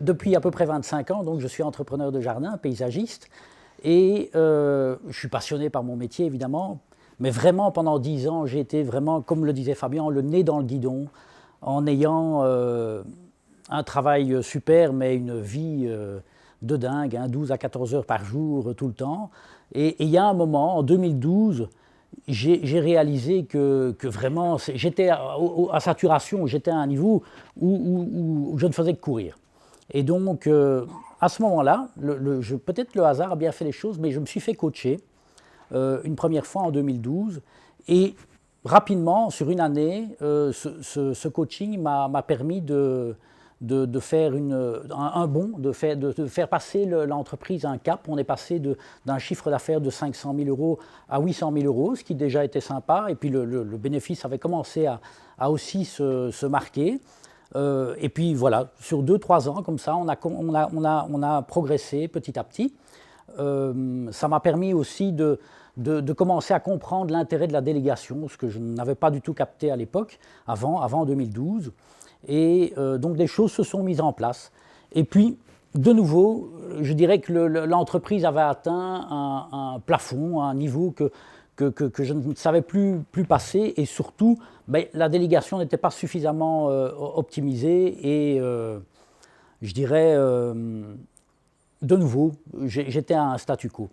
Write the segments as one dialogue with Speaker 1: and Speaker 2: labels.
Speaker 1: Depuis à peu près 25 ans, donc je suis entrepreneur de jardin, paysagiste, et je suis passionné par mon métier évidemment, mais vraiment pendant 10 ans, j'ai été vraiment, comme le disait Fabien, le nez dans le guidon, en ayant un travail super, mais une vie de dingue, hein, 12 à 14 heures par jour, tout le temps. Et il y a un moment, en 2012, j'ai réalisé que vraiment, j'étais à saturation, j'étais à un niveau où je ne faisais que courir. Et donc, à ce moment-là, peut-être le hasard a bien fait les choses, mais je me suis fait coacher une première fois en 2012. Et rapidement, sur une année, ce coaching m'a permis de faire un bond, de faire passer l'entreprise à un cap. On est passé d'un chiffre d'affaires de 500 000 euros à 800 000 euros, ce qui déjà était sympa. Et puis le bénéfice avait commencé à aussi se marquer. Et puis voilà, sur 2-3 ans, comme ça, on a progressé petit à petit. Ça m'a permis aussi de commencer à comprendre l'intérêt de la délégation, ce que je n'avais pas du tout capté à l'époque, avant 2012. Et donc des choses se sont mises en place. Et puis, de nouveau, je dirais que l'entreprise avait atteint un plafond, un niveau que je ne savais plus passer, et surtout, la délégation n'était pas suffisamment optimisée, et je dirais, de nouveau, j'étais à un statu quo.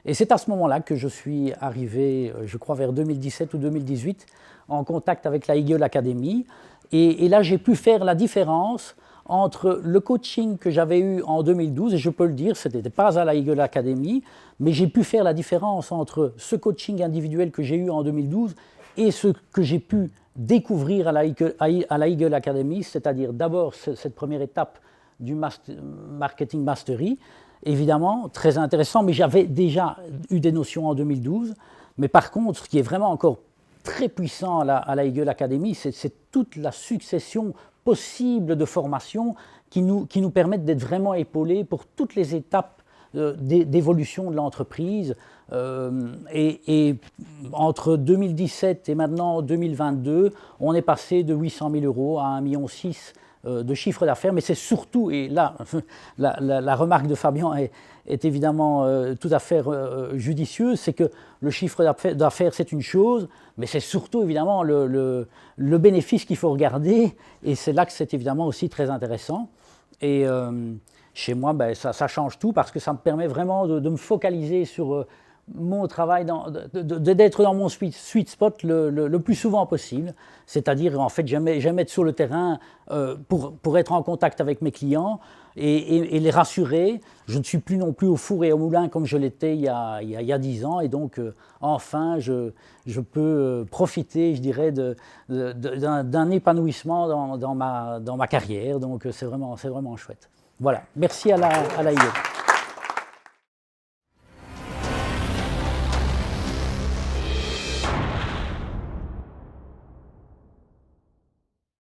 Speaker 1: Et c'est à ce moment-là que je suis arrivé, je crois vers 2017 ou 2018, en contact avec la Eagle Academy, et là j'ai pu faire la différence entre le coaching que j'avais eu en 2012, et je peux le dire, ce n'était pas à la Eagle Academy, mais j'ai pu faire la différence entre ce coaching individuel que j'ai eu en 2012 et ce que j'ai pu découvrir à la Eagle Academy, c'est-à-dire d'abord cette première étape du Marketing Mastery, évidemment, très intéressant, mais j'avais déjà eu des notions en 2012. Mais par contre, ce qui est vraiment encore très puissant à la Eagle Academy, c'est toute la succession possible de formations qui nous permettent d'être vraiment épaulés pour toutes les étapes d'évolution de l'entreprise. Et entre 2017 et maintenant 2022, on est passé de 800 000 euros à 1,6 million de chiffre d'affaires, mais c'est surtout, et là, la remarque de Fabien est évidemment tout à fait judicieuse, c'est que le chiffre d'affaires, c'est une chose, mais c'est surtout évidemment le bénéfice qu'il faut regarder, et c'est là que c'est évidemment aussi très intéressant. Et chez moi, ça change tout, parce que ça me permet vraiment de me focaliser sur mon travail, d'être dans mon sweet spot le plus souvent possible, c'est-à-dire en fait jamais être sur le terrain pour être en contact avec mes clients et les rassurer. Je ne suis plus non plus au four et au moulin comme je l'étais il y a 10 ans, et donc enfin je peux profiter, je dirais, d'un épanouissement dans ma carrière, donc c'est vraiment chouette. Voilà, merci à la IE.